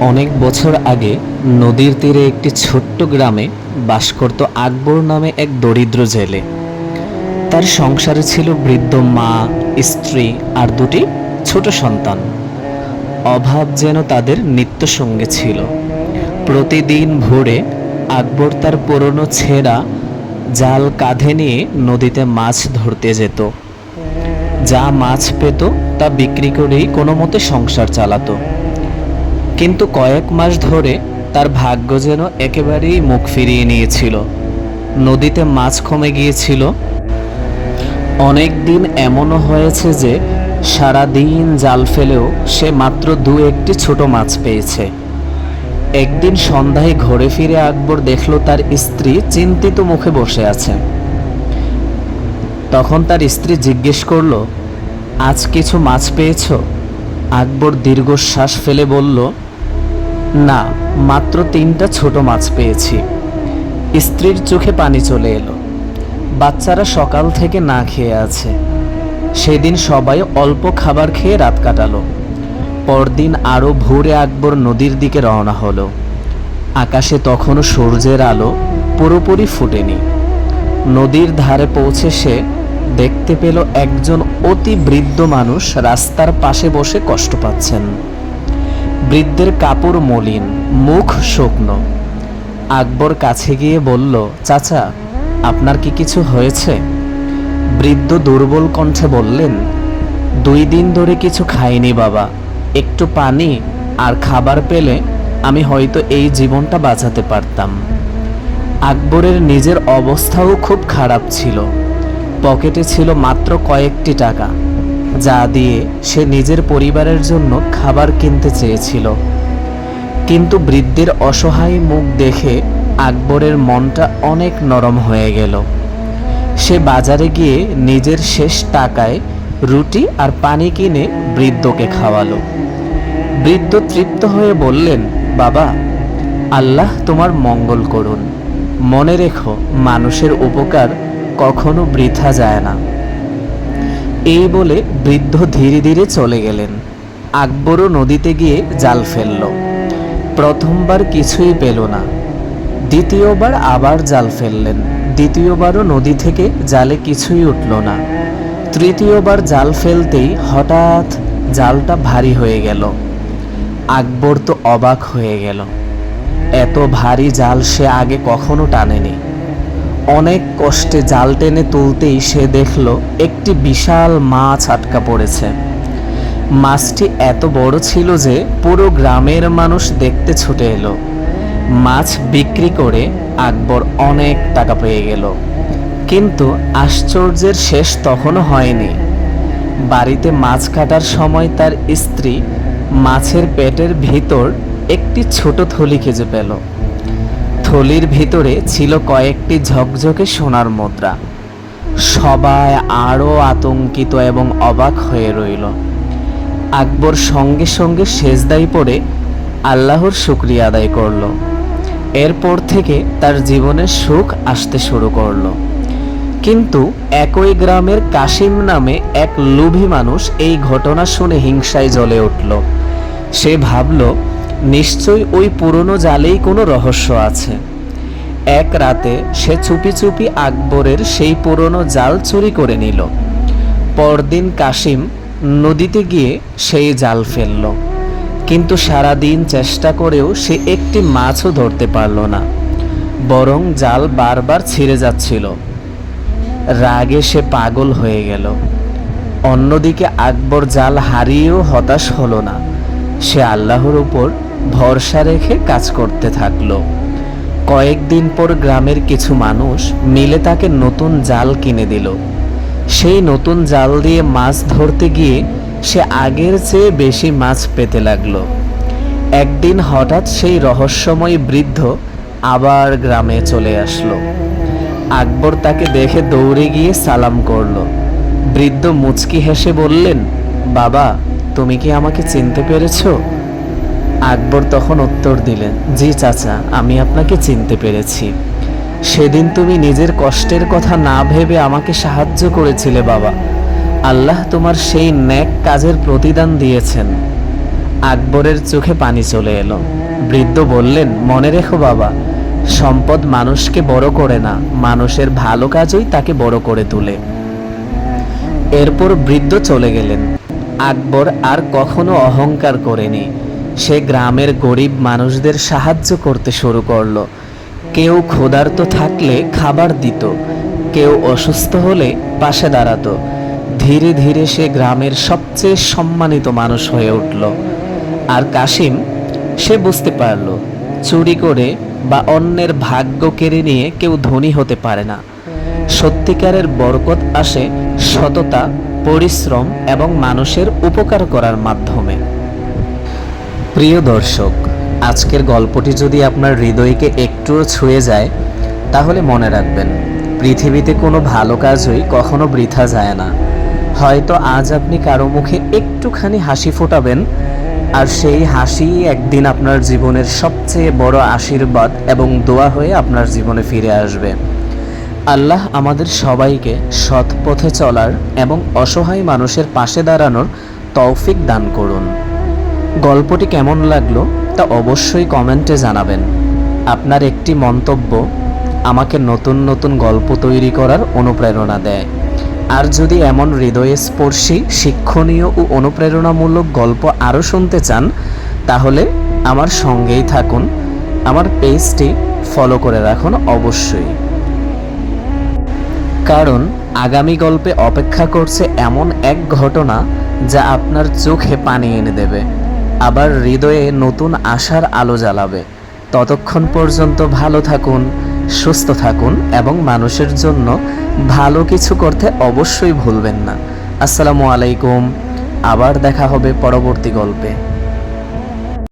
অনেক বছর আগে নদীর তীরে একটি ছোট্ট গ্রামে বাস করত আকবর নামে এক দরিদ্র জেলে। তার সংসারে ছিল বৃদ্ধ মা, স্ত্রী আর দুটি ছোট সন্তান। অভাব যেন তাদের নিত্য সঙ্গে ছিল। প্রতিদিন ভোরে আকবর তার পুরনো ছেঁড়া জাল কাঁধে নিয়ে নদীতে মাছ ধরতে যেত। যা মাছ পেত তা বিক্রি করেই কোনো মতে সংসার চালাতো। কিন্তু কয়েক মাস ধরে তার ভাগ্য যেন একেবারেই মুখ ফিরিয়ে নিয়েছিল। নদীতে মাছ কমে গিয়েছিল। অনেক দিন এমনও হয়েছে যে সারা দিন জাল ফেলেও সে মাত্র দু একটি ছোট মাছ পেয়েছে। একদিন সন্ধ্যায় ঘরে ফিরে আকবর দেখল তার স্ত্রী চিন্তিত মুখে বসে আছে। তখন তার স্ত্রী জিজ্ঞেস করল, আজ কিছু মাছ পেয়েছো? আকবর দীর্ঘশ্বাস ফেলে বলল, না, মাত্র 3টা ছোট মাছ পেয়েছি। স্ত্রীর চোখে পানি চলে এলো। বাচ্চারা সকাল থেকে না খেয়ে আছে। সেদিন সবাই অল্প খাবার খেয়ে রাত কাটালো। পরদিন আরও ভোরে আকবর নদীর দিকে রওনা হলো। আকাশে তখনও সূর্যের আলো পুরোপুরি ফুটেনি। নদীর ধারে পৌঁছে সে দেখতে পেল একজন অতি বৃদ্ধ মানুষ রাস্তার পাশে বসে কষ্ট পাচ্ছেন। বৃদ্ধের কাপড় মলিন, মুখ শুকনো। আকবর কাছে গিয়ে বলল, চাচা, আপনার কি কিছু হয়েছে? বৃদ্ধ দুর্বল কণ্ঠে বললেন, 2 দিন ধরে কিছু খাইনি বাবা। একটু পানি আর খাবার পেলে আমি হয়তো এই জীবনটা বাঁচাতে পারতাম। আকবরের নিজের অবস্থাও খুব খারাপ ছিল। পকেটে ছিল মাত্র কয়েকটি টাকা, যা দিয়ে সে নিজের পরিবারের জন্য খাবার কিনতে চেয়েছিল। কিন্তু বৃদ্ধের অসহায় মুখ দেখে আকবরের মনটা অনেক নরম হয়ে গেল। সে বাজারে গিয়ে নিজের শেষ টাকায় রুটি আর পানি কিনে বৃদ্ধকে খাওয়ালো। বৃদ্ধ তৃপ্ত হয়ে বললেন, বাবা, আল্লাহ তোমার মঙ্গল করুন। মনে রেখো, মানুষের উপকার কখনো বৃথা যায় না। এই বলে বৃদ্ধ ধীরে ধীরে চলে গেলেন। আকবরও নদীতে গিয়ে জাল ফেলল। প্রথমবার কিছুই পেল না। দ্বিতীয়বার আবার জাল ফেললেন। দ্বিতীয়বারও নদী থেকে জালে কিছুই উঠল না। তৃতীয়বার জাল ফেলতেই হঠাৎ জালটা ভারী হয়ে গেল। আকবর তো অবাক হয়ে গেল। এত ভারী জাল সে আগে কখনো টানেনি। অনেক কষ্টে জাল টেনে তুলতেই সে দেখল একটি বিশাল মাছ আটকা পড়েছে। মাছটি এত বড় ছিল যে পুরো গ্রামের মানুষ দেখতে ছুটে এলো। মাছ বিক্রি করে আকবর অনেক টাকা পেয়ে গেল। কিন্তু আশ্চর্যের শেষ তখনও হয়নি। বাড়িতে মাছ কাটার সময় তার স্ত্রী মাছের পেটের ভিতর একটি ছোট থলি খুঁজে পেল। থলির ভিতরে ছিল কয়েকটি ঝকঝকে সোনার মুদ্রা। সবাই আরও আতঙ্কিত এবং অবাক হয়ে রইল। আকবর সঙ্গে সঙ্গে সেজদায় পড়ে আল্লাহর শুকরিয়া আদায় করল। এরপর থেকে তার জীবনে সুখ আসতে শুরু করল। কিন্তু একই গ্রামের কাশিম নামে এক লোভী মানুষ এই ঘটনা শুনে হিংসায় জ্বলে উঠল। সে ভাবল, নিশ্চয়ই ওই পুরনো জালেই কোনো রহস্য আছে। এক রাতে সে চুপি চুপি আকবরের সেই পুরনো জাল চুরি করে নিল। পরদিন কাশিম নদীতে গিয়ে সেই জাল ফেলল। কিন্তু সারাদিন চেষ্টা করেও সে একটি মাছও ধরতে পারল না, বরং জাল বারবার ছিঁড়ে যাচ্ছিল। রাগে সে পাগল হয়ে গেল। অন্যদিকে আকবর জাল হারিয়েও হতাশ হলো না। সে আল্লাহর উপর ভরসা রেখে কাজ করতে থাকলো। কয়েকদিন পর গ্রামের কিছু মানুষ মিলে তাকে নতুন জাল কিনে দিল। সেই নতুন জাল দিয়ে মাছ ধরতে গিয়ে সে আগের চেয়ে বেশি মাছ পেতে লাগলো। একদিন হঠাৎ সেই রহস্যময় বৃদ্ধ আবার গ্রামে চলে আসলো। আকবর তাকে দেখে দৌড়ে গিয়ে সালাম করলো। বৃদ্ধ মুচকি হেসে বললেন, বাবা, তুমি কি আমাকে চিনতে পেরেছো? আকবর তখন উত্তর দিলেন, জি চাচা, আমি আপনাকে চিনতে পেরেছি। সেদিন তুমি নিজের কষ্টের কথা না ভেবে আমাকে সাহায্য করেছিলে বাবা। আল্লাহ তোমার সেই নেক কাজের প্রতিদান দিয়েছেন। আকবরের চোখে পানি চলে এলো। বৃদ্ধ বললেন, মনে রেখো বাবা, সম্পদ মানুষকে বড় করে না, মানুষের ভালো কাজই তাকে বড় করে তোলে। এরপর বৃদ্ধ চলে গেলেন। আকবর আর কখনো অহংকার করেনি। সে গ্রামের গরিব মানুষদের সাহায্য করতে শুরু করলো। কেউ ক্ষুধার্ত থাকলে খাবার দিত, কেউ অসুস্থ হলে পাশে দাঁড়াতো। ধীরে ধীরে সে গ্রামের সবচেয়ে সম্মানিত মানুষ হয়ে উঠল। আর কাশিম, সে বুঝতে পারল, চুরি করে বা অন্যের ভাগ্য কেড়ে নিয়ে কেউ ধনী হতে পারে না। সত্যিকারের বরকত আসে সততা, পরিশ্রম এবং মানুষের উপকার করার মাধ্যমে। প্রিয় দর্শক, আজকের গল্পটি যদি আপনার হৃদয়কে একটুও ছুঁয়ে যায়, তাহলে মনে রাখবেন, পৃথিবীতে কোনো ভালো কাজই কখনো বৃথা যায় না। হয়তো আজ আপনি কারো মুখে একটুখানি হাসি ফোটাবেন, আর সেই হাসি একদিন আপনার জীবনের সবচেয়ে বড় আশীর্বাদ এবং দোয়া হয়ে আপনার জীবনে ফিরে আসবে। আল্লাহ আমাদের সবাইকে সৎ পথে চলার এবং অসহায় মানুষের পাশে দাঁড়ানোর তৌফিক দান করুন। গল্পটি কেমন লাগলো তা অবশ্যই কমেন্টে জানাবেন। আপনার একটি মন্তব্য আমাকে নতুন নতুন গল্প তৈরি করার অনুপ্রেরণা দেয়। আর যদি এমন হৃদয়স্পর্শী, শিক্ষণীয় ও অনুপ্রেরণামূলক গল্প আরও শুনতে চান, তাহলে আমার সঙ্গেই থাকুন। আমার পেজটি ফলো করে রাখুন অবশ্যই, কারণ আগামী গল্পে অপেক্ষা করছে এমন এক ঘটনা যা আপনার চোখে পানি এনে দেবে, আবার হৃদয়ে নতুন আশার আলো জ্বালাবে। ততক্ষণ পর্যন্ত ভালো থাকুন, সুস্থ থাকুন এবং মানুষের জন্য ভালো কিছু করতে অবশ্যই ভুলবেন না। আসসালামু আলাইকুম। আবার দেখা হবে পরবর্তী গল্পে।